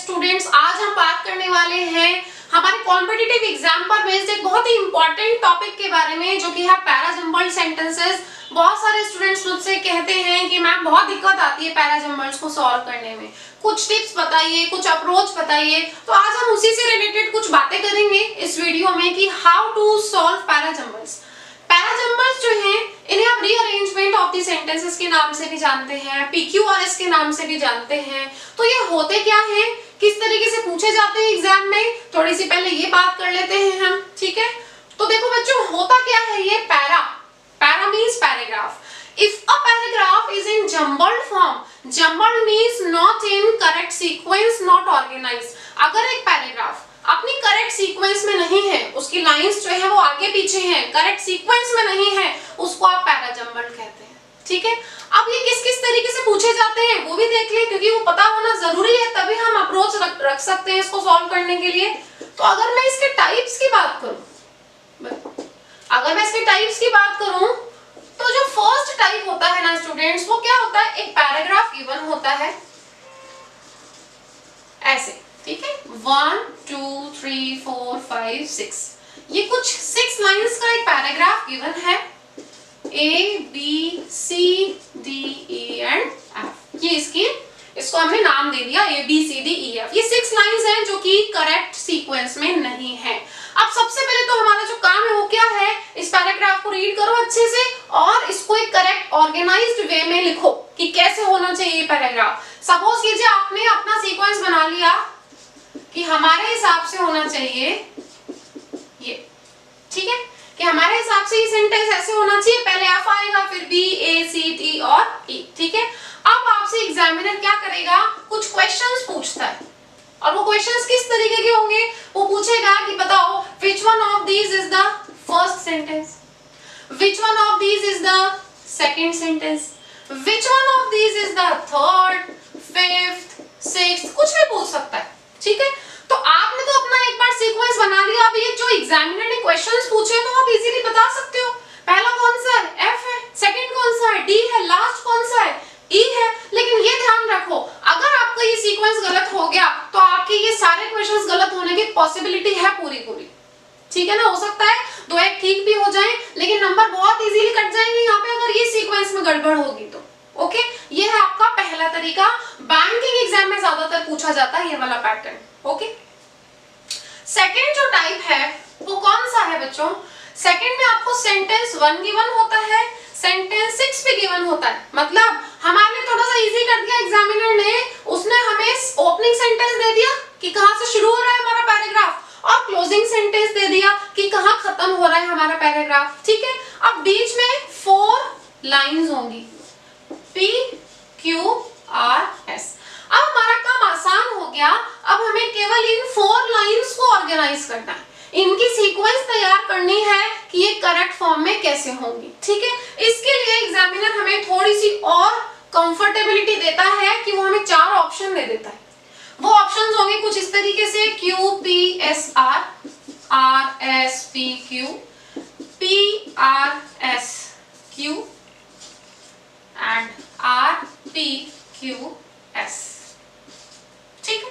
Students, आज हम बात करने वाले हैं हमारे कॉम्पिटिटिव एग्जाम पर बेस्ड एक बहुत ही इंपॉर्टेंट टॉपिक के बारे में, जो कि है पैराजंबल्ड सेंटेंसेस। बहुत सारे स्टूडेंट्स मुझसे कहते हैं कि मैम बहुत दिक्कत आती है पैराजंबल्ड्स को सॉल्व करने में, कुछ टिप्स बताइए, कुछ अप्रोच बताइए। तो आज हम उसी से रिलेटेड कुछ बातें करेंगे इस वीडियो में कि हाउ टू सॉल्व पैराजंबल्ड्स। पैराजंबल्स जो हैं इन्हें आप रीअरेंजमेंट ऑफ द सेंटेंसेस के नाम से भी जानते हैं, पीक्यूआरएस के नाम से भी जानते हैं। तो ये होते क्या हैं, किस तरीके से पूछे जाते हैं एग्जाम में, थोड़ी सी पहले ये बात कर लेते हैं हम, ठीक है। तो देखो बच्चों, होता क्या है ये para means paragraph. If a paragraph is in jumbled form, jumbled means not in correct sequence, not organized. अगर एक पैराग्राफ अपनी करेक्ट सीक्वेंस में नहीं है, उसकी लाइंस जो है वो आगे पीछे हैं, करेक्ट सीक्वेंस में नहीं है, उसको आप पैराजंबल्ड कहते हैं, ठीक है। अब ये किस किस तरीके से पूछे जाते हैं वो भी देख लें, क्योंकि वो पता होना जरूरी है, तभी हम अप्रोच रख सकते हैं इसको सॉल्व करने के लिए। तो अगर मैं इसके टाइप्स की बात करूं, तो जो फर्स्ट टाइप होता है ना स्टूडेंट्स, वो क्या होता है, एक पैराग्राफ गिवन होता है ऐसे, ठीक है, 1 2 3 4 5 6, ये कुछ 6 लाइंस का एक पैराग्राफ गिवन है, A B C D E and F। ये इसको हमने नाम दे दिया A B C D E F। ये 6 लाइंस हैं जो कि करेक्ट सीक्वेंस में नहीं है। अब सबसे पहले तो हमारा जो काम है वो क्या है, इस पैराग्राफ को रीड करो अच्छे से और इसको एक करेक्ट ऑर्गेनाइज्ड वे में लिखो कि कैसे होना चाहिए ये पैराग्राफ। सपोज कीजिए आपने अपना सीक्वेंस बना लिया कि हमारे हिसाब से होना चाहिए ये, ठीक है, कि हमारे हिसाब से ये सेंटेंस ऐसे होना चाहिए, पहले एफ आएगा, फिर बी ए सी डी और ई, ठीक है। अब आपसे एग्जामिनर क्या करेगा, कुछ क्वेश्चंस पूछता है, और वो क्वेश्चंस किस तरीके के होंगे, वो पूछेगा कि बताओ which one of these is the first sentence, which one of these is the second sentence, which one of these is the third, fifth, sixth, कुछ भी पूछ सकता है, ठीक है। तो आपने तो अपना एक बार सीक्वेंस बना लिया, अब ये जो एग्जामिनर ने क्वेश्चंस पूछे तो आप इजीली बता सकते हो, पहला कौन सा है, एफ है, सेकंड कौन सा है, डी है, लास्ट कौन सा है, ई है। लेकिन ये ध्यान रखो, अगर आपका ये सीक्वेंस गलत हो गया तो आपके ये सारे क्वेश्चंस गलत होने की पॉसिबिलिटी है पूरी, ठीक है ना। हो सकता है 2 एक ठीक भी हो जाए, लेकिन नंबर बहुत इजीली कट जाएंगे यहाँ पे अगर ये सीक्वेंस में गड़बड़ होगी तो, ओके। ये है आपका पहला तरीका, बैंकिंग एग्जाम में ज्यादातर पूछा जाता है ये वाला पैटर्न, ओके। सेकंड जो टाइप है वो कौन सा है बच्चों, सेकंड में आपको सेंटेंस 1 गिवन होता है, सेंटेंस 6 भी गिवन होता है। मतलब हमारे थोड़ा सा इजी कर दिया एग्जामिनर ने, उसने हमें ओपनिंग सेंटेंस दे दिया कि कहां से शुरू हो रहा है हमारा पैराग्राफ, और क्लोजिंग सेंटेंस दे दिया कि कहां खत्म हो रहा है हमारा पैराग्राफ, ठीक है। अब बीच में 4 लाइंस होंगी, P Q R S। अब हमारा काम आसान हो गया, अब हमें केवल इन 4 लाइंस को ऑर्गेनाइज करना है, इनकी सीक्वेंस तैयार करनी है कि ये करेक्ट फॉर्म में कैसे होंगी, ठीक है। इसके लिए एग्जामिनर हमें थोड़ी सी और कंफर्टेबिलिटी देता है कि वो हमें 4 ऑप्शन दे देता है। वो ऑप्शंस होंगे कुछ इस तरीके से, Q P S R, R S P Q, P R S Q and R P Q S, ठीक है।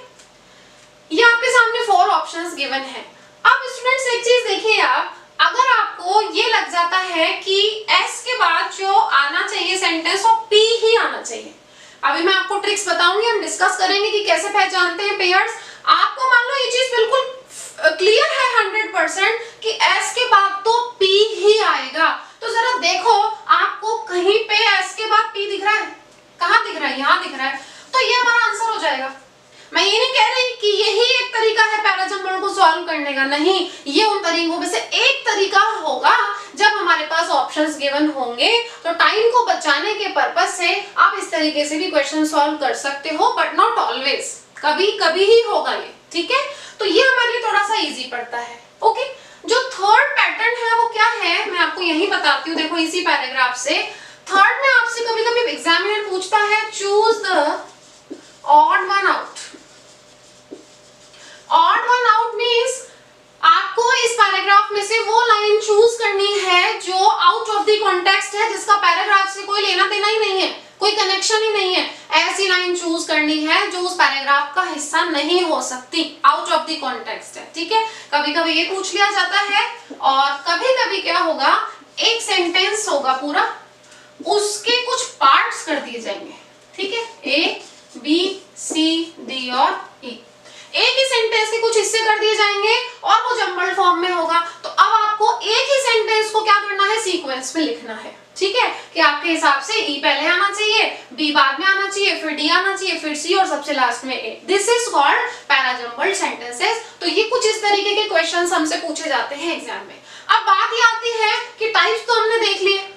ये आपके सामने 4 ऑप्शंस गिवन है। अब स्टूडेंट्स एक चीज देखिए आप, अगर आपको ये लग जाता है कि S के बाद जो आना चाहिए सेंटेंस वो P ही आना चाहिए, अभी मैं आपको ट्रिक्स बताऊंगी, हम डिस्कस करेंगे कि कैसे पहचानते हैं पेयर्स। आपको मान लो ये चीज बिल्कुल क्लियर है 100% कि S के बाद तो P ही आएगा, तो जरा देखो आपको कहीं पे S के बाद P दिख रहा है, कहाँ दिख रहा है, यहाँ दिख रहा है, तो ये हमारा आंसर हो जाएगा। मैं ये नहीं कह रही कि यही एक तरीका है पैराजंबल्ड को सॉल्व करने का, नहीं, ये उन तरीकों में से एक तरीका होगा। जब हमारे पास ऑप्शंस गिवन होंगे तो टाइम को बचाने के पर्पस से आप इस तरीके से भी क्वेश्चन सॉल्व कर सकते हो, बट नॉट ऑलवेज, कभी कभी ही होगा ये, ठीक है। तो ये हमारे लिए थोड़ा सा इजी पड़ता है, ओके। जो थर्ड पैटर्न है वो क्या है, मैं आपको यही बताती हूँ, देखो इसी पैराग्राफ से। थर्ड में आपसे कभी कभी एग्जामिनर पूछता है choose the odd one out. Odd one out means आपको इस पैराग्राफ में से वो लाइन चूज करनी है जो आउट ऑफ द कॉन्टेक्स्ट है, जिसका पैराग्राफ से कोई लेना देना ही नहीं है, कोई कनेक्शन ही नहीं है। ऐसी लाइन चूज करनी है जो उस पैराग्राफ का हिस्सा नहीं हो सकती, आउट ऑफ द कॉन्टेक्स्ट है, ठीक है। कभी कभी ये पूछ लिया जाता है, और कभी कभी क्या होगा, एक सेंटेंस होगा पूरा, उसके कुछ पार्ट्स कर दिए जाएंगे, ठीक है, ए बी सी डी और ई, एक ही सेंटेंस के कुछ हिस्से कर दिए जाएंगे और वो जंबल्ड फॉर्म में होगा। तो अब आपको एक ही सेंटेंस को क्या करना है, सीक्वेंस में लिखना है, ठीक है, कि आपके हिसाब से ई पहले आना चाहिए, बी बाद में आना चाहिए, फिर डी आना चाहिए, फिर सी और सबसे लास्ट में A. This is called parajumbled sentences. तो ये कुछ इस तरीके के क्वेश्चंस हमसे पूछे जाते हैं एग्जाम में। अब बात ये आती है कि टाइप्स तो हमने देख लिए,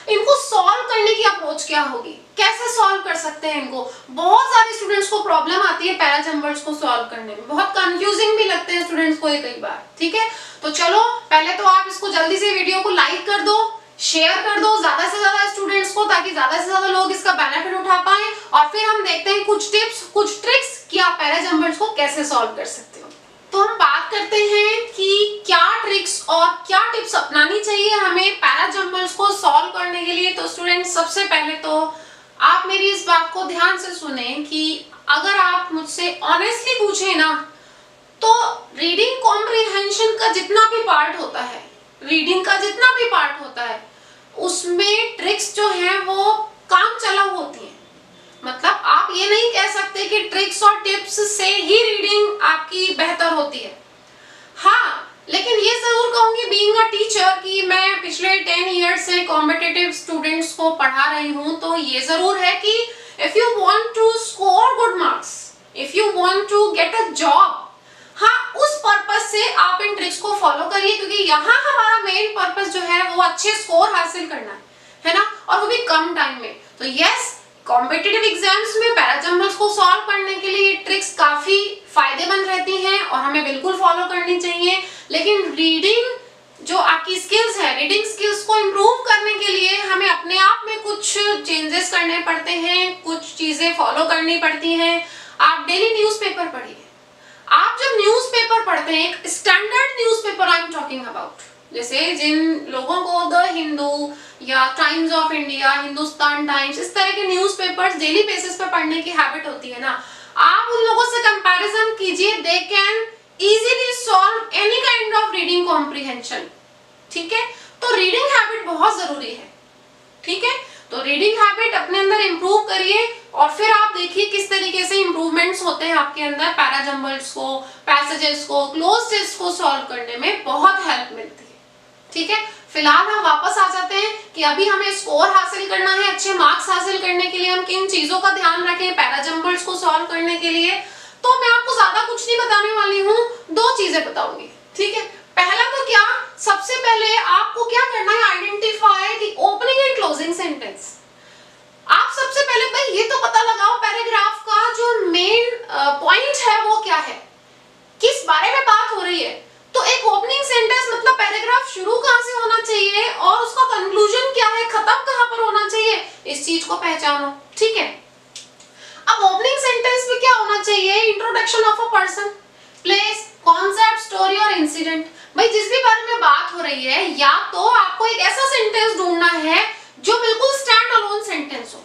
इनको सॉल्व करने की अप्रोच क्या होगी, कैसे सॉल्व कर सकते हैं इनको। बहुत सारे स्टूडेंट्स को प्रॉब्लम आती है पैराजंबल्स को सॉल्व करने में, बहुत कंफ्यूजिंग भी लगते हैं स्टूडेंट्स को ये कई बार, ठीक है। तो चलो पहले तो आप इसको जल्दी से वीडियो को लाइक कर दो, शेयर कर दो ज्यादा से ज्यादा स्टूडेंट्स को, ताकि ज्यादा से ज्यादा लोग इसका बेनिफिट उठा पाएं, और फिर हम देखते हैं कुछ टिप्स, कुछ ट्रिक्स कि आप पैराजंबल्स को कैसे सॉल्व कर सकते हो। तो हम बात करते हैं कि क्या ट्रिक्स और क्या टिप्स अपनानी चाहिए हमें पैराजंबल्स को सॉल्व करने के लिए। तो स्टूडेंट्स, सबसे पहले तो आप मेरी इस बात को ध्यान से सुने कि अगर आप मुझसे ऑनेस्टली पूछे ना, तो रीडिंग कॉम्प्रिहेंशन का जितना भी पार्ट होता है, रीडिंग का जितना भी पार्ट होता है, उसमें ट्रिक्स जो है वो काम चलाऊ होती है। मतलब आप ये नहीं कह सकते कि ट्रिक्स और टिप्स से ही रीडिंग आपकी बेहतर होती है। हाँ, लेकिन ये जरूर कहूंगी बीइंग अ टीचर कि मैं पिछले 10 ईयर्स से कॉम्पिटिटिव स्टूडेंट्स को पढ़ा रही हूँ, तो ये जरूर है कि if you want to score good marks, if you want to get a job, हाँ, उस पर्पस से आप इन ट्रिक्स को फॉलो करिए, क्योंकि यहाँ हमारा मेन पर्पस जो है वो अच्छे स्कोर हासिल करना है ना, और वो भी कम टाइम में। तो यस, कॉम्पिटिटिव एग्जाम्स में पैराजंबल्स को सॉल्व करने के लिए ट्रिक्स काफी फायदेमंद रहती हैं और हमें बिल्कुल फॉलो करनी चाहिए। लेकिन रीडिंग जो आपकी स्किल्स है, रीडिंग स्किल्स को इम्प्रूव करने के लिए हमें अपने आप में कुछ चेंजेस करने पड़ते हैं, कुछ चीजें फॉलो करनी पड़ती हैं। आप डेली न्यूज़पेपर पढ़िए। आप जब न्यूज़पेपर पढ़ते हैं, एक standard newspaper I am talking about, जैसे जिन लोगों को द हिंदू या times of India, Hindustan times, इस तरह के न्यूज़पेपर्स डेली बेसिस पे पढ़ने की हैबिट होती है ना, आप उन लोगों से कंपैरिजन कीजिए, they can easily solve any kind of reading comprehension, ठीक है। तो रीडिंग हैबिट बहुत जरूरी है, ठीक है। तो रीडिंग हैबिट अपने अंदर इंप्रूव करिए, और फिर आप देखिए किस तरीके से इंप्रूवमेंट्स होते हैं आपके अंदर। पैराजंबल्स को, पैसेजेस को, क्लोज टेस्ट को सॉल्व करने में बहुत हेल्प मिलती है, ठीक है। फिलहाल हम वापस आ जाते हैं कि अभी हमें स्कोर हासिल करना है, अच्छे मार्क्स हासिल करने के लिए हम किन चीजों का ध्यान रखें पैराजंबल्स को सॉल्व करने के लिए। तो मैं आपको ज्यादा कुछ नहीं बताने वाली हूँ, 2 चीजें बताऊंगी, ठीक है। पहला तो क्या, सबसे पहले आपको क्या करना है, identify the opening and closing sentence. आप सबसे पहले भाई ये तो पता लगाओ पैराग्राफ का जो मेन पॉइंट है वो क्या है, किस बारे में बात हो रही है। तो एक ओपनिंग सेंटेंस मतलब पैराग्राफ शुरू कहां से होना चाहिए और उसका कंक्लूजन क्या है, खत्म कहां पर होना चाहिए, इस चीज को पहचानो, ठीक है। अब ओपनिंग सेंटेंस में क्या होना चाहिए, introduction of a person, place, concept, story और इंसिडेंट। भाई जिस भी बारे में बात हो रही है, या तो आपको एक ऐसा सेंटेंस ढूंढना है जो बिल्कुल स्टैंड अलोन सेंटेंस हो।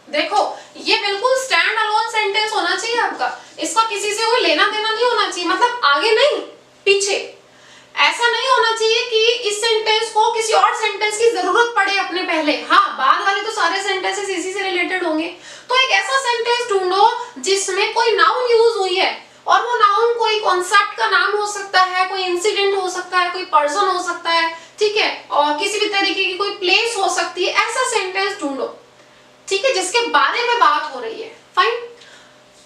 देखो, ये बिल्कुल स्टैंड अलोन सेंटेंस होना चाहिए आपका, इसका किसी से कोई लेना देना नहीं होना चाहिए, मतलब आगे नहीं पीछे। ऐसा नहीं होना चाहिए कि इस सेंटेंस को किसी और सेंटेंस की जरूरत पड़े अपने पहले, हाँ बाद वाले तो सारे सेंटेंसेस इसी से रिलेटेड होंगे। तो एक ऐसा सेंटेंस ढूंढो जिसमें कोई नाउन यूज हुई है, और वो नाउन कोई कॉन्सेप्ट का नाम हो सकता है, कोई इंसिडेंट हो सकता है, कोई पर्सन हो सकता है, ठीक है, और किसी भी तरीके की कोई प्लेस हो सकती है। ऐसा सेंटेंस ढूंढो, ठीक है, जिसके बारे में बात हो रही है। फाइन।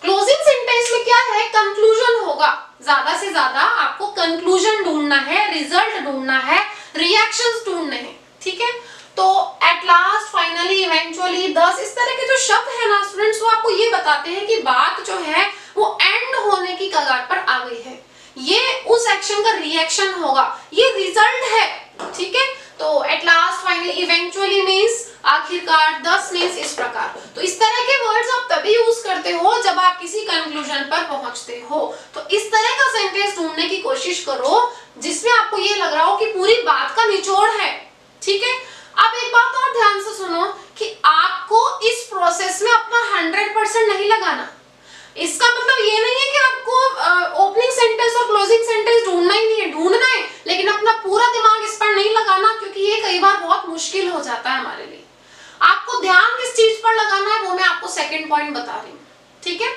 क्लोजिंग सेंटेंस में क्या है, कंक्लूजन होगा, ज्यादा से ज्यादा आपको कंक्लूजन ढूंढना है, रिजल्ट ढूंढना है, रिएक्शंस ढूंढने हैं, ठीक है। तो एट लास्ट, फाइनली, इवेंचुअली, दस, इस तरह के जो शब्द है ना स्टूडेंट्स, वो आपको ये बताते हैं कि बात जो है वो एंड होने की कगार पर आ गई है, ये उस एक्शन का रिएक्शन होगा, ये रिजल्ट है, ठीक है। तो at last, finally, eventually means आखिरकार, दस मींस इस प्रकार। तो इस तरह के वर्ड्स आप तभी यूज करते हो जब आप किसी कंक्लूजन पर पहुंचते हो। तो इस तरह का सेंटेंस ढूंढने की कोशिश करो जिसमें आपको ये लग रहा हो कि पूरी बात का निचोड़ है, ठीक है। अब अब एक बात और ध्यान से सुनो कि आपको इस प्रोसेस में अपना 100% नहीं लगाना। इसका मतलब ये नहीं है कि आपको ओपनिंग सेंटेंस और क्लोजिंग सेंटेंस ढूंढना ही नहीं है, ढूंढना है, लेकिन अपना पूरा दिमाग इस पर नहीं लगाना, क्योंकि ये कई बार बहुत मुश्किल हो जाता है हमारे लिए। आपको ध्यान किस चीज पर लगाना है वो मैं आपको सेकंड पॉइंट बता रही हूँ, ठीक है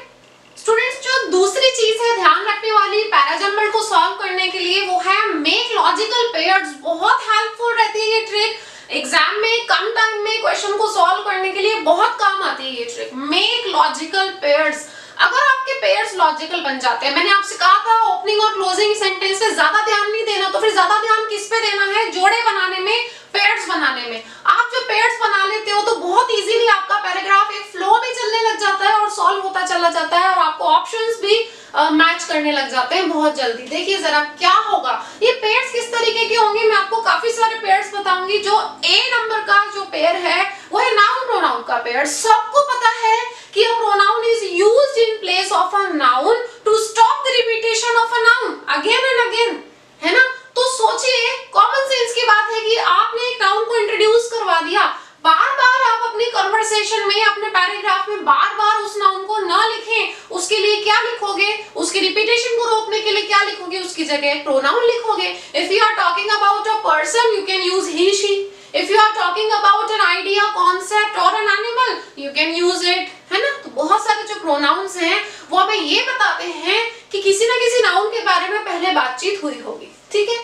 स्टूडेंट्स। जो दूसरी चीज है ध्यान रखने वाली पैराजंबल को सॉल्व करने के लिए, वो है मेक लॉजिकल पेयर्स। बहुत हेल्पफुल रहती है ये ट्रिक, एग्जाम में कम टाइम में क्वेश्चन को सॉल्व करने के लिए बहुत काम आती है ये ट्रिक, मेक लॉजिकल पेयर्स। अगर आपके पेयर्स लॉजिकल बन जाते हैं, मैंने आपसे कहा था ओपनिंग और क्लोजिंग सेंटेंस पे ज्यादा ध्यान नहीं देना, तो फिर ज्यादा ध्यान किस पे देना है, जोड़े बनाने में, पेयर्स बनाने में। आप जो पेयर्स बना लेते हो तो बहुत इजीली आपका पैराग्राफ एक फ्लो में चलने लग जाता है और सॉल्व होता चला जाता है, और आपको ऑप्शंस भी मैच करने लग जाते हैं बहुत जल्दी। देखिए जरा क्या होगा, ये पेयर्स किस तरीके के होंगे, मैं आपको काफी सारे पेयर्स बताऊंगी। जो ए नंबर का जो पेयर है वो है नाउन प्रोनाउन का पेयर। सबको पता है कि a pronoun is used in place of a noun to stop the repetition of a noun again and again, है ना। तो सोचिए, कॉमन सेंस की बात है कि आपने एक नाउन को इंट्रोड्यूस करवा दिया, बार बार आप अपनी कन्वर्सेशन में, अपने पैराग्राफ में बार बार उस नाउन को ना लिखें, उसके लिए क्या लिखोगे, उसकी रिपीटेशन को रोकने के लिए क्या लिखोगे, उसकी जगह प्रोनाउन लिखोगे। If you are talking about a person you can use he she, if you are talking about an idea, concept और an animal you can use it, है ना। तो बहुत सारे जो प्रोनाउंस हैं वो हमें ये बताते हैं कि किसी ना किसी नाउन के बारे में पहले बातचीत हुई होगी, ठीक है।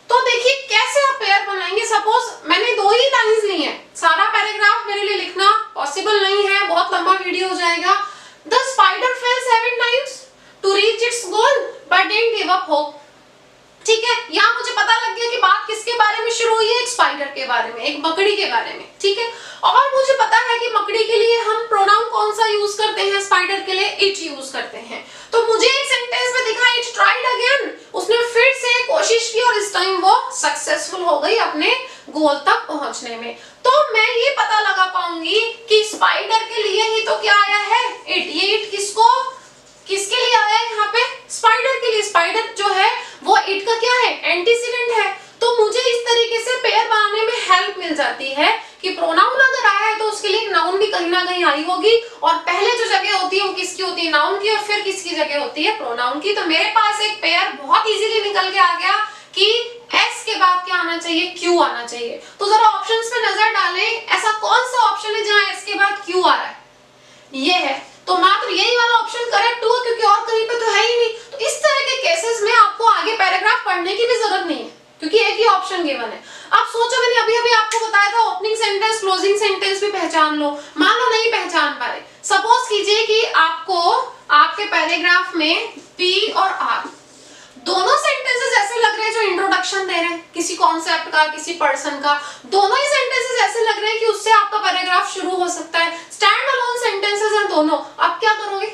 तो देखिए कैसे आप पेयर बनाएंगे। सपोज मैंने 2 ही लाइंस ली हैं, सारा पैराग्राफ मेरे लिए लिखना पॉसिबल नहीं है, बहुत लंबा वीडियो हो जाएगा। The spider fell 7 times to reach its goal but didn't give up hope, ठीक है। यहाँ मुझे पता लग गया कि बात किसके बारे में शुरू हुई है, एक स्पाइडर के बारे में, एक मकड़ी के बारे में, ठीक है। और मुझे पता है कि मकड़ी के लिए हम प्रोनाउन कौन सा यूज करते हैं, स्पाइडर के लिए इट यूज करते हैं। तो मुझे एक सेंटेंस में दिखा इट ट्राइड अगेन, उसने फिर से कोशिश की और इस टाइम वो सक्सेसफुल हो गई अपने गोल तक पहुंचने में। तो मैं ये पता लगा पाऊंगी कि स्पाइडर के लिए ही तो क्या आया है, इट। ये इट किसके लिए आया है यहाँ पे, स्पाइडर के लिए। स्पाइडर जो है वो इट का क्या है, एंटीसीडेंट है। तो मुझे इस तरीके से पेयर बनाने में हेल्प मिल जाती है कि प्रोनाउन अगर आया है तो उसके लिए नाउन भी कहीं ना कहीं आई होगी, और पहले जो जगह होती है वो किसकी होती है, नाउन की, और फिर किसकी जगह होती है, प्रोनाउन की। तो मेरे पास एक पेयर बहुत इजीली निकल के आ गया कि एस के बाद क्या आना चाहिए, क्यू आना चाहिए। तो जरा ऑप्शंस पे नजर डालें, ऐसा कौन सा ऑप्शन है जहां एस के बाद क्यू आ रहा है, ये है। तो मात्र यही वाला ऑप्शन करेक्ट हुआ, क्योंकि और कहीं पे तो है ही नहीं। तो इस तरह के केसेस में आपको आगे पैराग्राफ पढ़ने की भी जरूरत नहीं है, क्योंकि एक ही ऑप्शन गिवन है। आप सोचो, मैंने अभी अभी आपको बताया था ओपनिंग सेंटेंस क्लोजिंग सेंटेंस भी पहचान लो। मान लो नहीं पहचान पा रहे, सपोज कीजिए कि आपको आपके पैराग्राफ में पी और आर दोनों सेंटेंसेस ऐसे लग रहे हैं जो इंट्रोडक्शन दे रहे हैं किसी कॉन्सेप्ट का, किसी पर्सन का। दोनों ही सेंटेंसेस ऐसे लग रहे हैं कि उससे आपका पैराग्राफ शुरू हो सकता है। स्टैंड अलोन सेंटेंसेस हैं दोनों। आप क्या करोगे,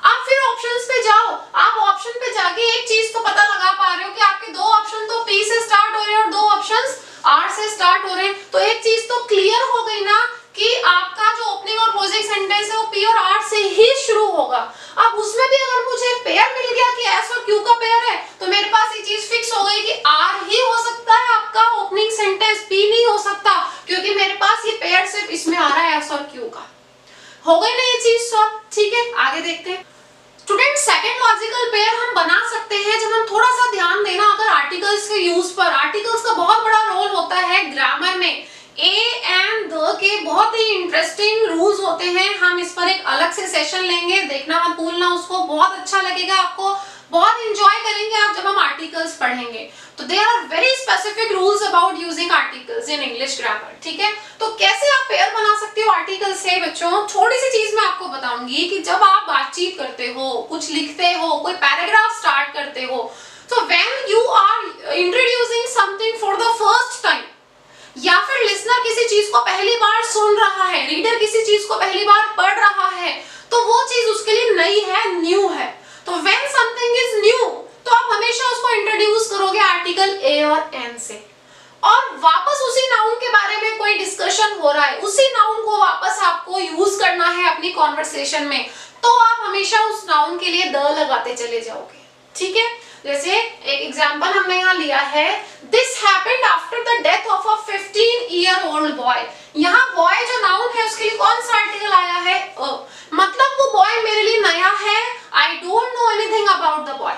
आप फिर ऑप्शंस पे जाओ। आप ऑप्शन पे जाके एक चीज तो पता लगा पा रहे हो कि आपके 2 ऑप्शन तो पी से स्टार्ट हो रहे हैं और 2 ऑप्शंस आर से स्टार्ट हो रहे हैं। तो एक चीज तो क्लियर हो गई ना कि आपका जो ओपनिंग और क्लोजिंग सेंटेंस है वो पी और आर से ही शुरू होगा। अब उसमें भी अगर मुझे पेयर मिल गया कि एस और क्यू का पेयर है, तो मेरे पास ये चीज फिक्स हो गई कि आर ही हो सकता है आपका ओपनिंग सेंटेंस, पी नहीं हो सकता, क्योंकि मेरे पास ये पेयर सिर्फ इसमें आ रहा है एस और क्यू का। हो गई ना ये चीज सॉल्व, ठीक है। आगे देखते हैं स्टूडेंट। सेकंड लॉजिकल पेयर हम बना सकते हैं जब हम थोड़ा सा ध्यान देना अगर आर्टिकल्स के यूज पर। आर्टिकल्स का बहुत बड़ा रोल होता है ग्रामर में। ए एंड द के बहुत ही इंटरेस्टिंग रूल्स होते हैं। हम इस पर एक अलग से सेशन लेंगे, देखना मत भूलना उसको, बहुत अच्छा लगेगा आपको, बहुत एंजॉय करेंगे आप जब हम आर्टिकल्स पढ़ेंगे। तो there are very specific rules about using articles in English grammar, ठीक है। तो कैसे आप पेयर बना सकते हो आर्टिकल से बच्चों, थोड़ी सी चीज मैं आपको बताऊंगी कि जब आप बातचीत करते हो, कुछ लिखते हो, कोई पैराग्राफ स्टार्ट करते हो, तो when you are introducing something for the first time, या फिर लिसनर किसी चीज को पहली बार सुन रहा है, रीडर किसी चीज को पहली बार पढ़ रहा है, तो वो चीज उसके लिए नई है, न्यू है। तो व्हेन समथिंग इज न्यू, तो आप हमेशा उसको इंट्रोड्यूस करोगे आर्टिकल ए और एन से। और वापस उसी नाउन के बारे में कोई डिस्कशन हो रहा है, उसी नाउन को वापस आपको यूज करना है अपनी कॉन्वर्सेशन में, तो आप हमेशा उस नाउन के लिए द लगाते चले जाओगे। ठीक है, जैसे एक एग्जांपल हमने यहाँ लिया है, this happened after the death of a 15-year-old boy. यहाँ बॉय जो नाउन है उसके लिए कौन सा आर्टिकल आया है? मतलब वो बॉय मेरे लिए नया है, I don't know anything about the boy.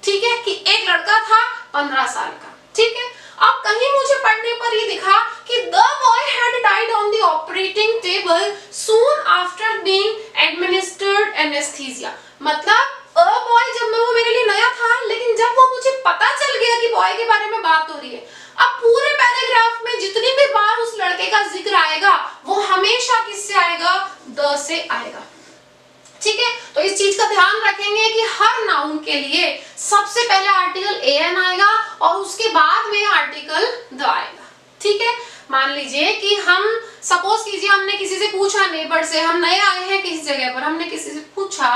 ठीक है, कि एक लड़का था 15 साल का। ठीक है, अब कहीं मुझे पढ़ने पर ये दिखा कि the boy had died on the operating table soon after being administered anaesthesia. मतलब अ बॉय जब वो मेरे लिए नया था, लेकिन जब वो मुझे पता चल गया कि बॉय के बारे में बात हो रही है, अब पूरे पैराग्राफ में जितनी भी बार उस लड़के का जिक्र आएगा वो हमेशा किससे आएगा? द से आएगा। ठीक है, तो इस चीज का ध्यान रखेंगे कि हर नाउन के लिए सबसे पहले आर्टिकल एन आएगा और उसके बाद में आर्टिकल द आएगा। ठीक है, मान लीजिए कि हम सपोज कीजिए हमने किसी से पूछा, नेबर से, हम नए आए हैं किसी जगह पर, हमने किसी से पूछा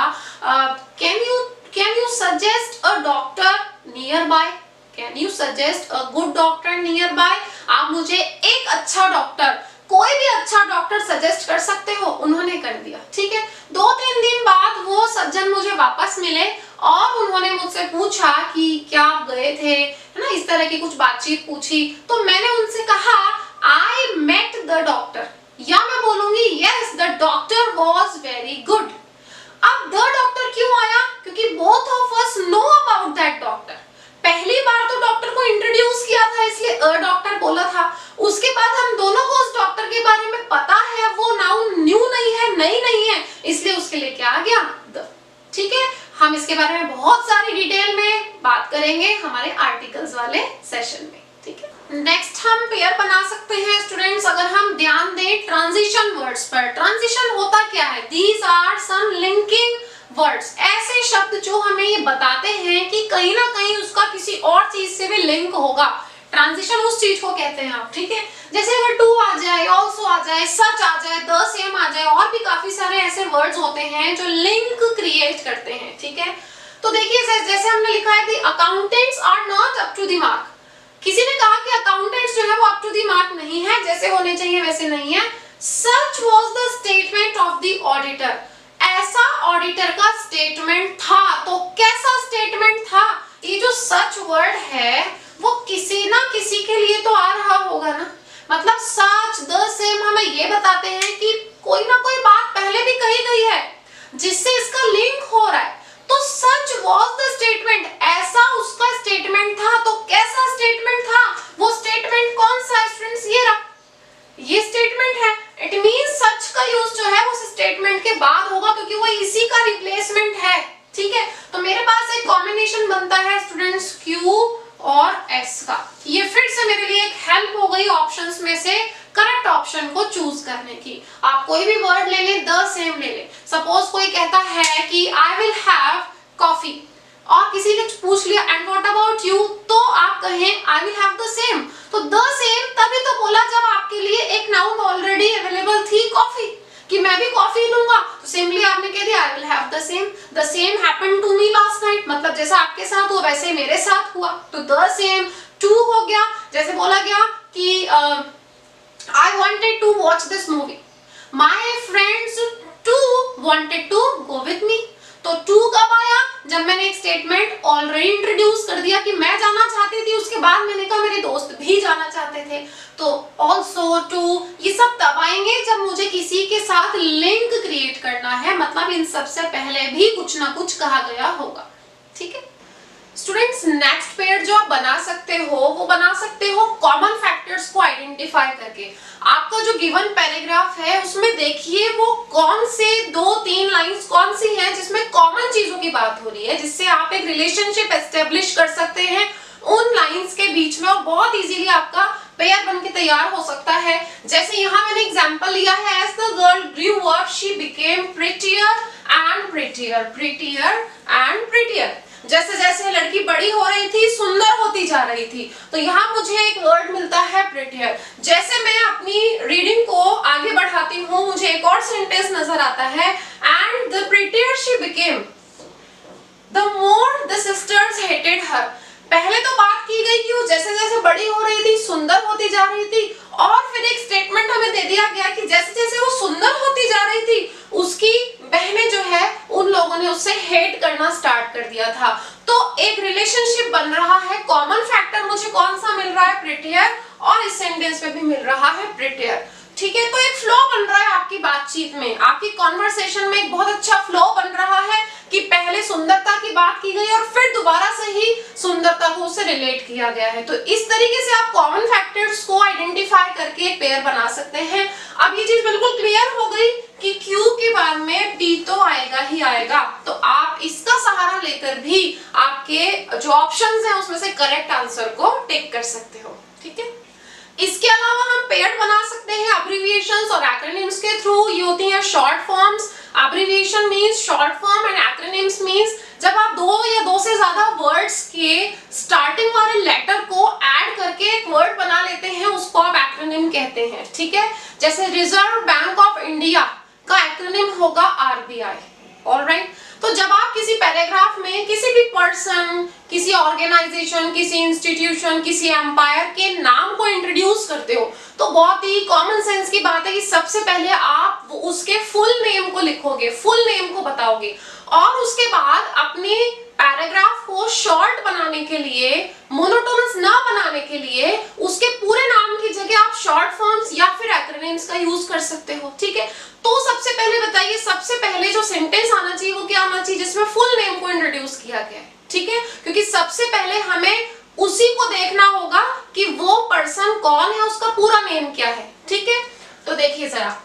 can you suggest a doctor near by, can you suggest a good doctor near by, आप मुझे एक अच्छा डॉक्टर, कोई भी अच्छा डॉक्टर सजेस्ट कर सकते हो? उन्होंने कर दिया। ठीक है, 2-3 दिन बाद वो सज्जन मुझे वापस मिले और उन्होंने मुझसे पूछा कि क्या आप गए थे, है ना, इस तरह की कुछ बातचीत पूछी। तो मैंने उनसे कहा आई मेट द डॉक्टर, या मैं बोलूंगी yes the doctor was very good. अब द डॉक्टर क्यों आया? क्योंकि both of us know about that doctor. पहली बार तो डॉक्टर को इंट्रोड्यूस किया था इसलिए अ डॉक्टर बोला था, उसके बाद हम दोनों को उस डॉक्टर के बारे में पता है, वो नाउन न्यू नहीं है, नई नहीं है, इसलिए उसके लिए क्या आ गया? द। ठीक है, हम इसके बारे में बहुत सारी डिटेल में बात करेंगे हमारे आर्टिकल्स वाले सेशन में। ठीक है, नेक्स्ट हम पेयर बना सकते हैं स्टूडेंट्स, अगर हम ध्यान दें ट्रांजिशन वर्ड्स पर। ट्रांजिशन होता क्या है? These are some linking words, ऐसे शब्द जो हमें ये बताते हैं कि कहीं ना कहीं उसका किसी और चीज से भी लिंक होगा। ट्रांजिशन उस चीज को कहते हैं आप। ठीक है, जैसे अगर टू आ जाए, ऑल्सो आ जाए, सच आ जाए, द सेम आ जाए, और भी काफी सारे ऐसे वर्ड्स होते हैं जो लिंक क्रिएट करते हैं। ठीक है, तो देखिए जैसे हमने लिखा है कि accountants are not up to the mark. किसी ने कहा कि अकाउंटेंट्स जो है वो अप टू द मार्क नहीं है, जैसे होने चाहिए वैसे नहीं है। Such was the statement of the auditor, ऐसा ऑडिटर का स्टेटमेंट था। तो कैसा स्टेटमेंट था? ये जो सच वर्ड है वो किसी ना किसी के लिए तो आ रहा होगा ना, मतलब सच द सेम हमें ये बताते हैं कि कोई ना कोई बात पहले भी कही गई है जिससे इसका लिंक हो रहा है। तो सच वाज द स्टेटमेंट, ऐसा उसका स्टेटमेंट था। तो कैसा स्टेटमेंट था? वो स्टेटमेंट कौन सा है स्टूडेंट्स? ये रहा, ये स्टेटमेंट है। इट मींस सच का यूज जो है उस स्टेटमेंट के बाद होगा क्योंकि वो इसी का रिप्लेसमेंट है। ठीक है, तो मेरे पास एक कॉम्बिनेशन बनता है स्टूडेंट्स क्यू और एस का। ये फिर से मेरे लिए एक हेल्प हो गई ऑप्शंस में से करेक्ट ऑप्शन को चूज करने की। आप कोई भी वर्ड ले लें, द सेम ले लें। सपोज कोई कहता है कि आई विल हैव कॉफी और किसी ने पूछ लिया एंड व्हाट अबाउट यू, तो आप कहें आई विल हैव द सेम। तो द सेम तभी तो बोला जब आपके लिए एक नाउन ऑलरेडी अवेलेबल थी कॉफी, कि मैं भी कॉफी लूंगा, तो सिंपली आपने कह दिया I will have the same. The same happened to me last night, मतलब जैसा आपके साथ हुआ वैसे मेरे साथ हुआ, तो द सेम। टू हो गया, जैसे बोला गया कि I wanted to watch this movie, my friends too wanted to go with me. तो टू कब आया? जब मैंने एक स्टेटमेंट ऑलरेडी इंट्रोड्यूस कर दिया कि मैं जाना चाहती थी, उसके बाद मैंने कहा मेरे दोस्त भी जाना चाहते थे। तो ऑल्सो, टू, ये सब तब आएंगे जब मुझे किसी के साथ लिंक क्रिएट करना है, मतलब इन सबसे पहले भी कुछ ना कुछ कहा गया होगा। ठीक है स्टूडेंट्स, नेक्स्ट पेयर जो आप बना सकते हो वो बना सकते हो कॉमन फैक्टर्स को आइडेंटिफाई करके। आपका जो गिवन पैराग्राफ है उसमें देखिए वो कौन से 2-3 लाइंस कौन सी हैं जिसमें कॉमन चीजों की बात हो रही है, जिससे आप एक रिलेशनशिप एस्टेब्लिश कर सकते हैं उन लाइंस के बीच में, और बहुत इजीली आपका पेयर बन के तैयार हो सकता है। जैसे यहाँ मैंने एग्जांपल लिया है, as the girl grew up she became prettier and prettier, prettier and prettier. जैसे जैसे लड़की बड़ी हो रही थी, सुंदर होती जा रही थी, तो यहाँ मुझे एक वर्ड मिलता है प्रिटियर। जैसे मैं अपनी रीडिंग को आगे बढ़ाती हूँ, मुझे एक और सेंटेंस नजर आता है, and the prettier she became the more the sisters hated her. पहले तो बात की गई कि वो जैसे जैसे बड़ी हो रही थी, सुंदर होती जा रही थी, और फिर एक स्टेटमेंट हमें दे दिया गया कि जैसे जैसे वो सुंदर होती जा रही थी, उसकी बहनें जो है उन लोगों ने उससे हेट करना स्टार्ट कर दिया था। तो एक रिलेशनशिप बन रहा है, कॉमन फैक्टर मुझे कौन सा मिल रहा है, प्रिटियर, और इस सेंटेंस में भी मिल रहा है प्रिटियर। ठीक है, तो एक फ्लो बन रहा है आपकी बातचीत में, आपकी कॉन्वर्सेशन में एक बहुत अच्छा फ्लो बन रहा है कि पहले सुंदरता की बात की गई और फिर दोबारा से ही सुंदरता को उससे रिलेट किया गया है। तो इस तरीके से आप कॉमन फैक्टर्स को आइडेंटिफाई करके एक पेयर बना सकते हैं। अब ये चीज बिल्कुल क्लियर हो गई कि Q के बाद में B तो आएगा ही आएगा, तो आप इसका सहारा लेकर भी आपके जो ऑप्शंस हैं उसमें से करेक्ट आंसर को टिक कर सकते हो। ठीक है, इसके अलावा हम पेयर बना सकते हैं अब्रिविएशंस और एक्रोनिम्स के थ्रू। ये होती हैं short forms. Abbreviation means short form and acronyms means जब आप दो या दो से ज्यादा वर्ड्स के स्टार्टिंग वाले लेटर को ऐड करके एक वर्ड बना लेते हैं, उसको आप एक्रोनिम कहते हैं। ठीक है, जैसे रिजर्व बैंक ऑफ इंडिया का एक्रोनिम होगा RBI। ऑलराइट, तो जब आप किसी पैराग्राफ में किसी भी पर्सन, किसी ऑर्गेनाइजेशन, किसी इंस्टीट्यूशन, किसी एम्पायर के नाम को इंट्रोड्यूस करते हो तो बहुत ही कॉमन सेंस की बात है कि सबसे पहले आप उसके फुल नेम को लिखोगे, फुल नेम को बताओगे, और उसके बाद अपने पैराग्राफ को शॉर्ट बनाने के लिए, मोनोटोनस ना बनाने के लिए उसके पूरे नाम की जगह आप शॉर्ट फॉर्म्स या फिर एक्रोनिम्स का यूज कर सकते हो। ठीक है, तो सबसे पहले बताइए, सबसे पहले जो सेंटेंस आना चाहिए वो क्या आना चाहिए जिसमें फुल नेम को इंट्रोड्यूस किया गया है। ठीक है, क्योंकि सबसे पहले हमें उसी को देखना होगा कि वो पर्सन कौन है, उसका पूरा नेम क्या है। ठीक है, तो देखिए जरा,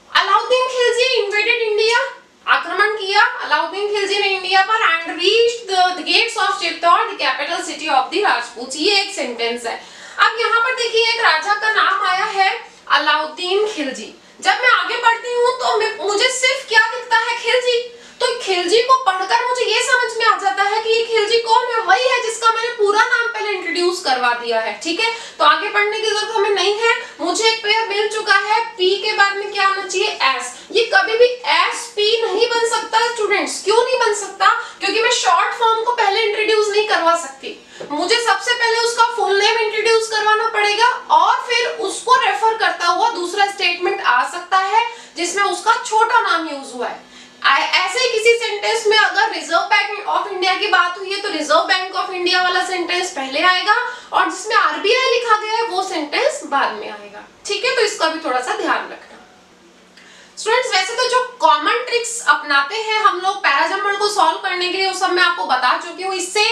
अलाउद्दीन खिलजी इन्वेडेड इंडिया, आक्रमण किया अलाउद्दीन खिलजी ने इंडिया पर and reached the gates of Chittor the capital city of the Rajput. ये एक सेंटेंस है। अब यहाँ पर देखिए एक राजा का नाम आया है अलाउद्दीन खिलजी। जब मैं आगे बढ़ती हूँ तो मुझे सिर्फ क्या दिखता है, खिलजी। तो खिलजी को पढ़कर मुझे ये समझ में आ जाता है कि ये खिलजी कौन है, वही है जिसका मैंने पूरा नाम पहले इंट्रोड्यूस करवा दिया है। ठीक है, तो आगे पढ़ने की जरूरत हमें नहीं है। मुझे एक पेयर मिल चुका है, P के बाद में क्या आना चाहिए, S। ये कभी भी SP नहीं बन सकता स्टूडेंट्स। क्यों नहीं बन सकता? क्योंकि मैं शॉर्ट फॉर्म को पहले इंट्रोड्यूस नहीं करवा सकती। मुझे सबसे पहले उसका फुल नेम इंट्रोड्यूस करवाना पड़ेगा और फिर उसको रेफर करता हुआ दूसरा स्टेटमेंट आ सकता है जिसमें उसका छोटा नाम यूज हुआ है। ऐसे ही किसी सेंटेंस में अगर रिजर्व बैंक ऑफ इंडिया की बात हुई है तो रिजर्व बैंक ऑफ इंडिया वाला सेंटेंस पहले आएगा और जिसमें RBI लिखा गया है वो सेंटेंस बाद में आएगा। ठीक है, तो इसका भी थोड़ा सा ध्यान रखना। स्टूडेंट्स, वैसे तो जो कॉमन ट्रिक्स अपनाते हैं हम लोग पैराजंबल को सॉल्व करने के लिए वो सब मैं आपको बता चुकी हूँ। इससे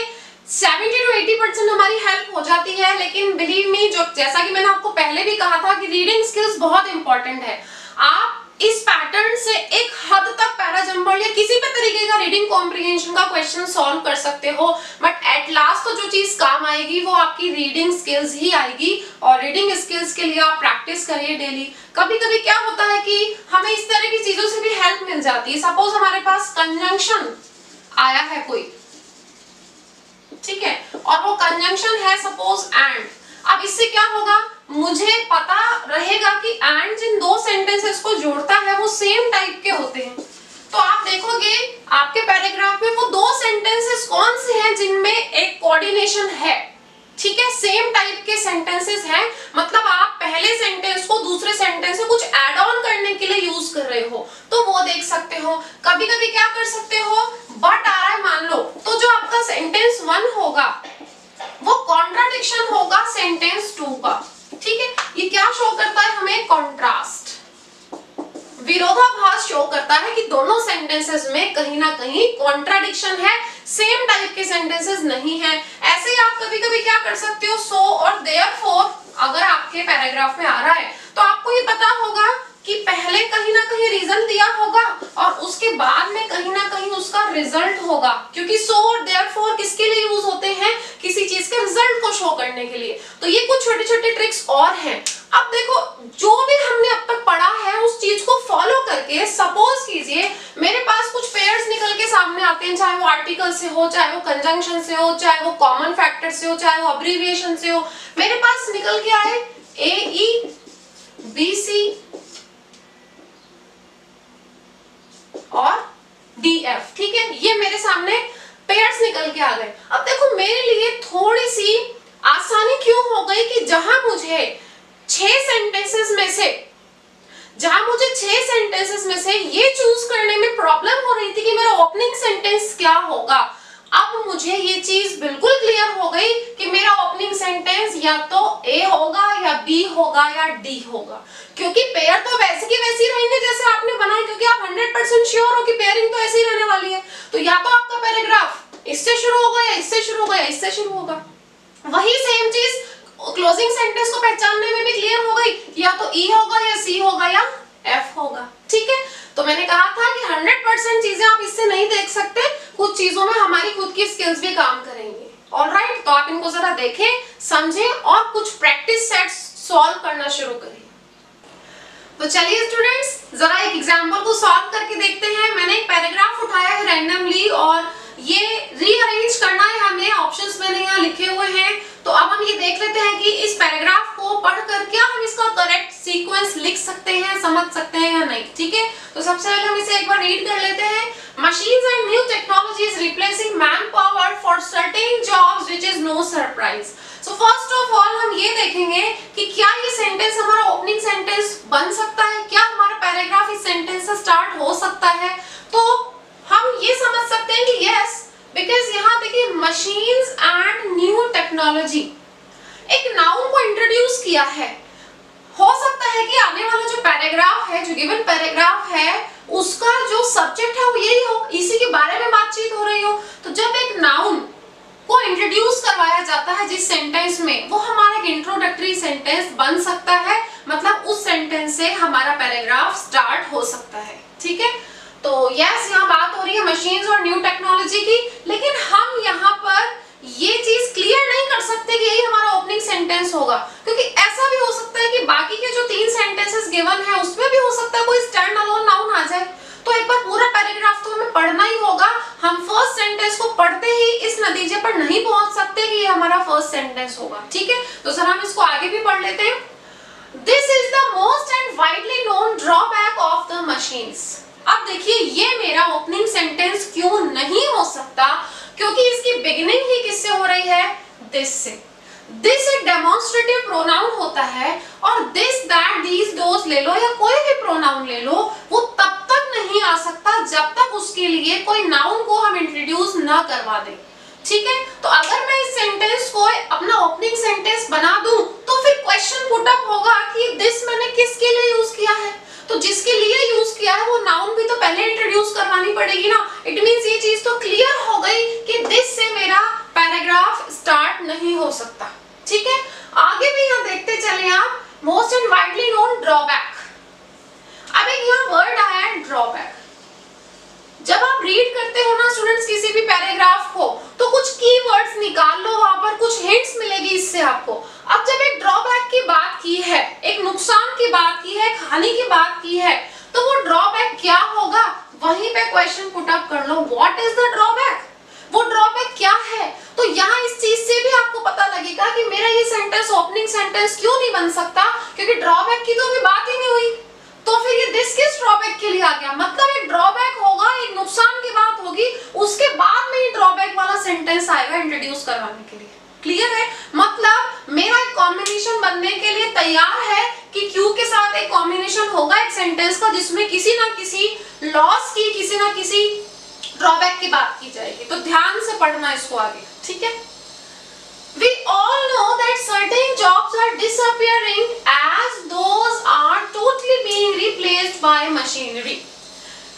70 to 80% हमारी हेल्प हो जाती है, लेकिन बिलीव मी, जो जैसा कि मैंने आपको पहले भी कहा था कि रीडिंग स्किल्स बहुत इंपॉर्टेंट है। आप इस पैटर्न से एक हद तक पैराजंबल या किसी भी तरीके का रीडिंग कॉम्प्रिहेंशन का क्वेश्चन सॉल्व कर सकते हो, बट एट लास्ट तो जो चीज काम आएगी वो आपकी रीडिंग स्किल्स ही आएगी। और रीडिंग स्किल्स के लिए आप प्रैक्टिस करिए डेली। कभी कभी क्या होता है कि हमें इस तरह की चीजों से भी हेल्प मिल जाती है। सपोज हमारे पास कंजंक्शन आया है कोई, ठीक है, और वो कंजंक्शन है सपोज एंड। अब इससे क्या होगा, मुझे पता रहेगा कि एंड जिन दो सेंटेंसेस को जोड़ता है वो सेम टाइप के होते हैं। तो आप देखोगे आपके पैराग्राफ में वो दो सेंटेंसेस कौन से हैं जिनमें एक कोऑर्डिनेशन है। ठीक है, सेम टाइप के सेंटेंसेस हैं, मतलब आप पहले सेंटेंस को दूसरे सेंटेंस से कुछ ऐड ऑन करने के लिए यूज कर रहे हो, तो वो देख सकते हो। कभी कभी क्या कर सकते हो, बट आ रहा है मान लो, तो जो आपका सेंटेंस 1 होगा वो कॉन्ट्राडिक्शन होगा सेंटेंस 2 का। ठीक है, ये क्या शो करता है हमें, कॉन्ट्रास्ट, विरोधाभास शो करता है कि दोनों सेंटेंसेस में कहीं ना कहीं कॉन्ट्राडिक्शन है, सेम टाइप के सेंटेंसेस नहीं है। ऐसे ही आप कभी कभी क्या कर सकते हो, सो और देयरफॉर अगर आपके पैराग्राफ में आ रहा है तो आपको ये पता होगा कि पहले कहीं ना कहीं रीजन दिया होगा और उसके बाद में कहीं ना कहीं उसका रिजल्ट होगा, क्योंकि सो और देयरफॉर किसके लिए यूज होते हैं, किसी चीज के रिजल्ट को शो करने के लिए। तो ये कुछ छोटे छोटे ट्रिक्स और हैं। अब देखो, जो भी हमने अब तक पढ़ा है उस चीज को फॉलो करके, सपोज कीजिए मेरे पास कुछ पेयर्स निकल के सामने आते हैं, चाहे वो आर्टिकल से हो, चाहे वो कंजंक्शन से हो, चाहे वो कॉमन फैक्टर से हो, चाहे वो अब्रीविएशन से हो। मेरे पास निकल के आए AE BC और DF। ठीक है, ये मेरे सामने पेयर्स निकल के आ गए। अब देखो मेरे लिए थोड़ी सी आसानी क्यों हो गई कि जहां मुझे 6 सेंटेंसेस में से ये चूज करने में प्रॉब्लम हो रही थी कि मेरा ओपनिंग सेंटेंस क्या होगा, अब मुझे ये चीज बिल्कुल क्लियर हो गई कि मेरा ओपनिंग सेंटेंस या तो ए होगा या बी होगा या डी होगा, क्योंकि पेयर तो वैसे की वैसी रहेंगे जैसे आपने बनाई, क्योंकि आप 100% श्योर हो कि पेयरिंग तो ऐसी ही रहने वाली है। तो या तो आपका पैराग्राफ इससे शुरू होगा या इससे शुरू होगा या इससे शुरू होगा। वही सेम चीज क्लोजिंग सेंटेंस को पहचानने में भी क्लियर हो गई, या तो ई होगा या सी होगा या एफ होगा। ठीक है, तो मैंने कहा था कि 100% चीजें आप इससे नहीं देख सकते, कुछ चीजों में हमारी खुद की स्किल्स भी काम करेंगी। ऑलराइट, तो आप इनको जरा देखें, समझें और कुछ प्रैक्टिस सेट्स सॉल्व करना शुरू करिए। तो चलिए स्टूडेंट्स, जरा एक एग्जांपल को सॉल्व करके देखते हैं। मैंने एक पैराग्राफ उठाया है रैंडमली और ये रीअरेंज करना है हमें, ऑप्शंस मैंने यहाँ लिखे हुए हैं। तो अब हम ये देख लेते हैं कि इस पैराग्राफ को पढ़कर क्या हम इसका करेक्ट सीक्वेंस लिख सकते हैं, समझ सकते हैं या नहीं। ठीक है, तो सबसे पहले हम इसे एक बार रीड कर लेते हैं। Machines and new technologies replacing man power for certain jobs which is no surprise. So first of all हम ये देखेंगे कि क्या ये सेंटेंस हमारा ओपनिंग सेंटेंस बन सकता है, क्या हमारा पैराग्राफ इस सेंटेंस से स्टार्ट हो सकता है। तो हम ये समझ सकते हैं कि यस, बिकॉज यहाँ देखिए मशीन्स एंड न्यू टेक्नोलॉजी, एक नाउन को इंट्रोड्यूस किया है। हो सकता है कि आने वाला जो पैराग्राफ है, जो गिवन पैराग्राफ है, उसका जो सब्जेक्ट है वो यही हो, इसी के बारे में बातचीत हो रही हो। तो जब एक नाउन को इंट्रोड्यूस करवाया जाता है जिस सेंटेंस में, वो हमारा एक इंट्रोडक्टरी सेंटेंस बन सकता है, मतलब उस सेंटेंस से हमारा पैराग्राफ स्टार्ट हो सकता है। ठीक है, तो यस, यहाँ बात हो रही है मशीन्स और न्यू टेक्नोलॉजी की, लेकिन हम यहाँ पर ये चीज क्लियर नहीं कर सकते कि यही हमारा ओपनिंग सेंटेंस होगा, क्योंकि ऐसा भी हो सकता है कि बाकी के जो 3 सेंटेंसेस गिवन है उसमें भी हो सकता है कोई स्टैंड अलोन नाउन आ जाए। तो एक बार पूरा पैराग्राफ तो हमें पढ़ना ही होगा। हम फर्स्ट सेंटेंस को पढ़ते ही इस नतीजे पर नहीं पहुंच सकते कि ये हमारा फर्स्ट सेंटेंस होगा। ठीक है, तो सर हम इसको आगे भी पढ़ लेते हैं। This is the most and widely known drawback of the machines. अब देखिए ये मेरा ओपनिंग सेंटेंस क्यों नहीं हो सकता, क्योंकि इसकी बिगिनिंग ही किससे हो रही है, दिस से। दिस एक डेमोन्स्ट्रेटिव प्रोनाउन होता है और दिस, दैट, दीज, दोस ले लो या कोई भी प्रोनाउन ले लो, वो तब तक नहीं आ सकता जब तक उसके लिए कोई नाउन को हम इंट्रोड्यूस ना करवा दें। ठीक है, तो अगर मैं इस सेंटेंस को अपना ओपनिंग सेंटेंस बना दूं तो फिर क्वेश्चन पुट अप होगा कि दिस मैंने किसके लिए यूज किया है। तो जिसके लिए यूज किया है वो नाउन भी तो पहले इंट्रोड्यूस करवानी पड़ेगी ना। इट मींस ये चीज तो क्लियर हो गई कि दिस से मेरा पैराग्राफ स्टार्ट नहीं हो सकता। ठीक है, आगे भी यहाँ देखते चले आप, most and widely known drawback. अब एक यहाँ वर्ड आया है ड्रॉबैक। जब आप रीड करते हो ना स्टूडेंट्स किसी भी पैराग्राफ को, तो कुछ कीवर्ड्स निकाल लो, वहां पर कुछ हिंट्स मिलेगी इससे आपको। अब जब एक ड्रॉबैक की बात की है, एक नुकसान की बात की है, एक हानि की बात की है, तो वो ड्रॉबैक क्या होगा, वहीं पे क्वेश्चन पुट अप कर लो, व्हाट इज द ड्रॉबैक, वो ड्रॉबैक क्या है। तो यहाँ इस चीज से भी आपको पता लगेगा कि मेरा ये सेंटेंस ओपनिंग सेंटेंस क्यों नहीं बन सकता, क्योंकि ड्रॉबैक की तो अभी बात ही नहीं हुई। तो फिर ये दिस किस ड्रॉबैक के लिए आ गया, मतलब एक ड्रॉबैक होगा, एक नुकसान की बात होगी, उसके बाद में ही ड्रॉबैक वाला सेंटेंस आएगा इंट्रोड्यूस करवाने के लिए। क्लियर है, मतलब मेरा एक कॉम्बिनेशन बनने के लिए तैयार है कि क्यू के साथ एक कॉम्बिनेशन होगा एक सेंटेंस का जिसमें किसी ना किसी लॉस की, किसी ना किसी ड्रॉबैक की बात की जाएगी। तो ध्यान से पढ़ना इसको आगे। ठीक है, we all know that certain jobs are disappearing as those are totally being replaced by machinery।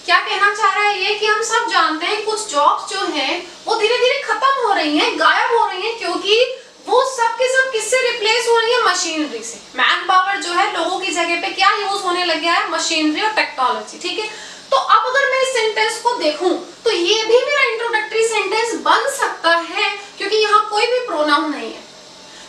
क्या कहना चाह रहा है ये कि हम सब जानते हैं कुछ जॉब्स जो हैं वो धीरे धीरे खत्म हो रही हैं, गायब हो रही हैं, क्योंकि वो सब के सब किससे रिप्लेस हो रही है, मशीनरी से। मैन पावर जो है लोगों की जगह पे क्या यूज होने लग गया है, मशीनरी और टेक्नोलॉजी। ठीक है, तो अब अगर मैं इस सेंटेंस को देखूं तो ये भी मेरा इंट्रोडक्टरी सेंटेंस बन सकता है, क्योंकि यहाँ कोई भी प्रोनाउन नहीं है,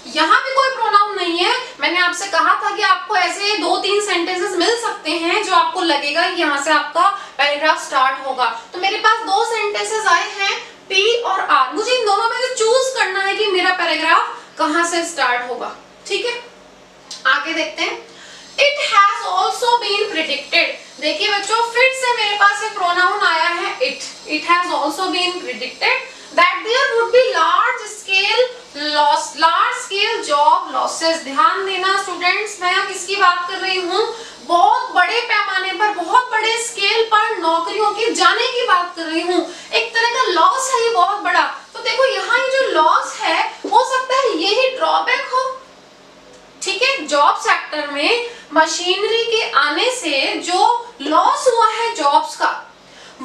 यहाँ भी कोई प्रोनाउन नहीं है। मैंने आपसे कहा था कि आपको ऐसे 2-3 सेंटेंसेस मिल सकते हैं जो आपको लगेगा कि यहाँ से आपका पैराग्राफ स्टार्ट होगा। तो मेरे पास 2 सेंटेंसेस आए हैं, पी और आर। मुझे इन दोनों में से चूज करना है कि मेरा पैराग्राफ कहाँ से स्टार्ट होगा। ठीक है, आगे देखते हैं। It has also been predicted। देखिए बच्चों, फिर से मेरे पास एक प्रोनाउन आया है it। It has also been predicted that there would be large scale job losses। ध्यान देना स्टूडेंट्स, मैं यहाँ किसकी बात कर रही हूँ, बहुत बड़े पैमाने पर, बहुत बड़े स्केल पर नौकरियों के जाने की बात कर रही हूँ। एक तरह का लॉस है ये बहुत बड़ा। तो देखो यहाँ ये जो लॉस है, हो सकता है यही ड्रॉबैक हो, ठीक है। जॉब सेक्टर में मशीनरी के आने से जो लॉस हुआ है जॉब्स का,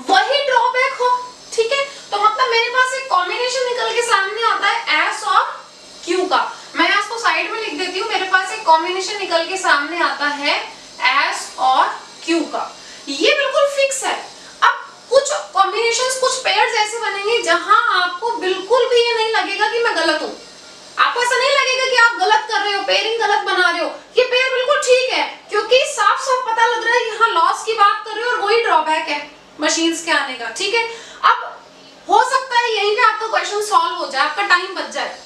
वही ड्रॉबैक हो, ठीक है। तो मतलब मेरे पास एक कॉम्बिनेशन निकल के सामने आता है एस और क्यू का। मैं इसको साइड में लिख देती हूँ। मेरे पास एक कॉम्बिनेशन निकल के सामने आता है एस और क्यू का, ये बिल्कुल फिक्स है। अब कुछ कॉम्बिनेशंस, कुछ पेयर्स ऐसे बनेंगे जहां आपको बिल्कुल भी ये नहीं लगेगा कि मैं गलत हूँ। आपको ऐसा नहीं लगेगा कि आप गलत कर रहे हो, पेयरिंग गलत बना रहे हो। ये पेयर बिल्कुल ठीक है, क्योंकि साफ साफ पता लग रहा है यहाँ लॉस की बात कर रहे हो और वही ड्रॉबैक है मशीन्स के आने का, ठीक है। अब हो सकता है यहीं पे आपका क्वेश्चन सॉल्व हो जाए, आपका टाइम बच जाए,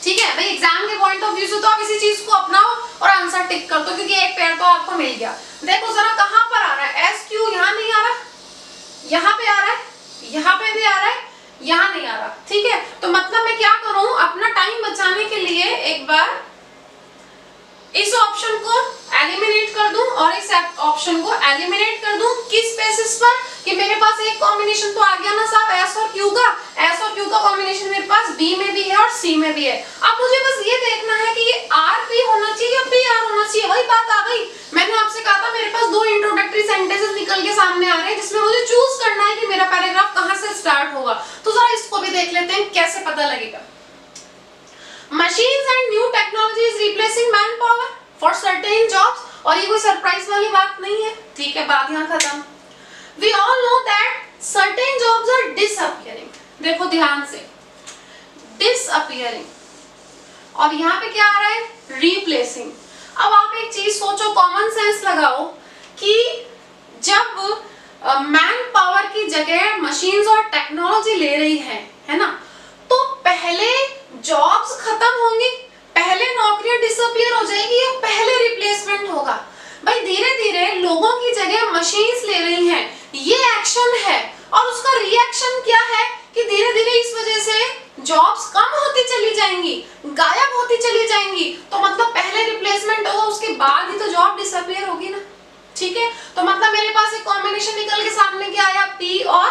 ठीक है भाई। एग्जाम के पॉइंट ऑफ व्यू से तो आप इसी चीज को अपनाओ और आंसर टिक कर दो, क्योंकि एक पेयर तो आपको मिल गया। देखो जरा कहां पर आ रहा है एस क्यू, यहाँ नहीं आ रहा, यहाँ पे आ रहा है, यहाँ पे भी आ रहा है, यहाँ नहीं आ रहा, ठीक है। तो मतलब मैं क्या करूं, अपना टाइम बचाने के लिए एक बार इस ऑप्शन को एलिमिनेट कर दूं और इस ऑप्शन को एलिमिनेट कर दूं। किस बेसिस पर कि मेरे पास एक कॉम्बिनेशन तो आ गया ना साहब एस और क्यू का। एस और क्यू का कॉम्बिनेशन मेरे पास बी में भी है और सी में भी है। अब मुझे बस ये देखना है कि ये आर पी होना चाहिए या पी आर होना चाहिए। वही बात आ गई, मैंने आपसे कहा था मेरे पास दो इंट्रोडक्टरी सेंटेंसेस निकल के सामने आ रहे हैं, जिसमें मुझे चूज करना है कि मेरा पैराग्राफ कहां से स्टार्ट होगा। तो जरा इसको भी देख लेते हैं कैसे पता लगेगा। Machines and new technology is replacing manpower for certain jobs, और ये कोई सरप्राइज वाली बात नहीं है, ठीक है। बात यहाँ खत्म। We all know that certain jobs are disappearing। देखो ध्यान से, disappearing, और यहाँ पे क्या आ रहा है, replacing। अब आप एक चीज सोचो, कॉमन सेंस लगाओ कि जब मैन पावर की जगह मशीन्स और टेक्नोलॉजी ले रही है ना, तो पहले जॉब्स खत्म होंगी, पहले नौकरियां डिसअपीयर हो जाएगी या पहले रिप्लेसमेंट होगा। भाई धीरे धीरे लोगों की जगह मशीन्स ले रही हैं, ये एक्शन है। और उसका रिएक्शन क्या है कि धीरे धीरे इस वजह से जॉब्स कम होती चली जाएंगी, गायब होती चली जाएंगी। तो मतलब पहले रिप्लेसमेंट होगा, उसके बाद ही तो जॉब डिसअपीयर होगी ना, ठीक है। तो मतलब मेरे पास एक कॉम्बिनेशन निकल के सामने क्या आया, पी और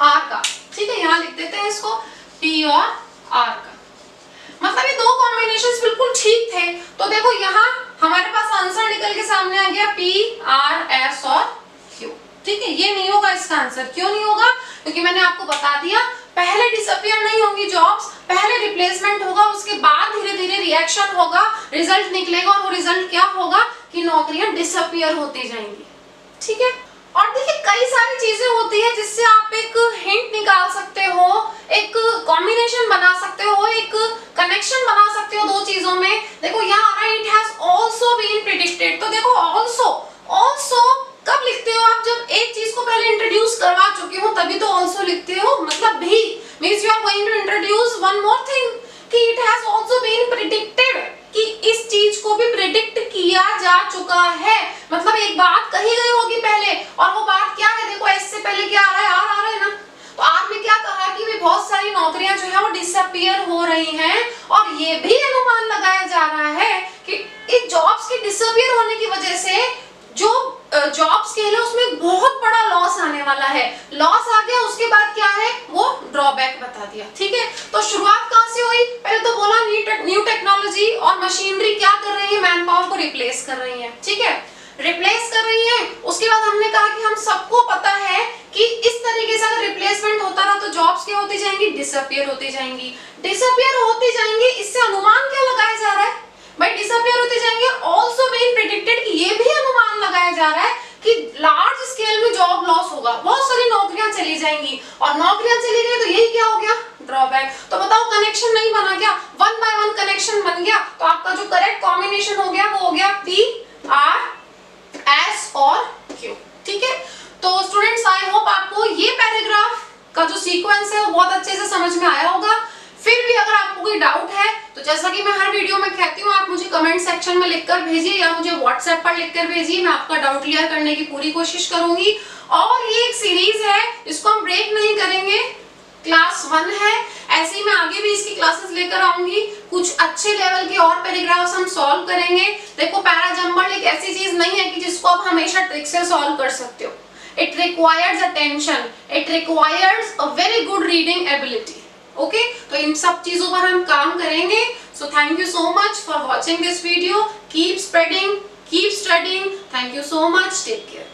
आर का, ठीक है। यहाँ लिख देते हैं इसको, पी और आर का। मतलब ये दो कॉम्बिनेशंस बिल्कुल ठीक थे। तो देखो यहाँ हमारे पास आंसर निकल के सामने आ गया पी आर एस और क्यू, ठीक है। ये नहीं होगा इसका आंसर। क्यों नहीं होगा, क्योंकि मैंने आपको बता दिया पहले डिसअपीयर नहीं होंगी जॉब्स, पहले रिप्लेसमेंट होगा, उसके बाद धीरे धीरे रिएक्शन होगा, रिजल्ट निकलेगा, और वो रिजल्ट क्या होगा कि नौकरियां डिसअपीयर होती जाएंगी, ठीक है। और देखिए कई सारी चीजें होती है जिससे आप एक हिंट निकाल सकते हो, एक कॉम्बिनेशन बना सकते हो, एक कनेक्शन बना सकते हो दो चीजों में। देखो यहाँ आ रहा है it has also been predicted. तो देखो आल्सो कब लिखते हो आप, जब एक चीज को पहले इंट्रोड्यूस करवा चुके हो तभी तो आल्सो लिखते हो। मतलब भी means you are going to introduce one more thing कि it has also been predicted, कि इस चीज को भी प्रेडिक्ट किया जा चुका है। मतलब एक बात कही गई होगी पहले, और वो बात क्या है, देखो एस से पहले क्या आ रहा है, आर आ रहा है ना। तो आर में क्या कहा कि भी बहुत सारी नौकरियां जो है वो डिसअपीयर हो रही हैं, और ये भी अनुमान लगाया जा रहा है कि इस जॉब्स के डिसअपीयर होने की वजह से जो जॉब्स के लिए उसमें बहुत बड़ा लॉस आने वाला है। लॉस आ गया, उसके बाद क्या है, वो ड्रॉबैक बता दिया, ठीक है। तो शुरुआत कहां से हुई, पहले तो बोला न्यू टेक्नोलॉजी और मशीनरी क्या कर रही है, मैन पावर को रिप्लेस कर रही है, ठीक है, रिप्लेस कर रही है। उसके बाद हमने कहा कि हम सबको पता है कि इस तरीके से अगर रिप्लेसमेंट होता रहा तो जॉब्स क्या होती जाएंगी, डिसअपीयर होती जाएंगी, डिसअपीयर होती जाएंगी। इससे अनुमान क्या लगाया जा रहा है भाई, डिसअपीयर होते जाएंगे। आल्सो बीइंग प्रेडिक्टेड, ये भी अनुमान लगाया जा रहा है कि लार्ज स्केल में जॉब लॉस होगा, बहुत सारी नौकरियां चली जाएंगी, और नौकरियां चली गई तो यही क्या हो गया, ड्रॉबैक। तो बताओ कनेक्शन नहीं बना क्या, वन बाय वन कनेक्शन बन गया। तो आपका जो करेक्ट कॉम्बिनेशन हो गया वो हो गया पी आर एस और क्यू, ठीक है। तो स्टूडेंट्स आई होप आपको ये पैराग्राफ का जो सीक्वेंस है वो बहुत अच्छे से समझ में आया होगा। फिर भी अगर आपको कोई डाउट है तो जैसा कि मैं हर वीडियो में कहती हूँ, आप मुझे कमेंट सेक्शन में लिखकर भेजिए या मुझे व्हाट्सएप पर लिखकर भेजिए, मैं आपका डाउट क्लियर करने की पूरी कोशिश करूंगी। और ये एक सीरीज है, इसको हम ब्रेक नहीं करेंगे, क्लास 1 है ऐसे ही मैं आगे भी इसकी क्लासेस लेकर आऊंगी, कुछ अच्छे लेवल के और पैराग्राफ्स हम सॉल्व करेंगे। देखो पैरा जंबल एक ऐसी चीज नहीं है कि जिसको आप हमेशा ट्रिक से सॉल्व कर सकते हो। It requires attention, it requires a very good reading ability. Okay, तो इन सब चीजों पर हम काम करेंगे। So thank you so much for watching this video. Keep spreading, keep studying. Thank you so much, take care.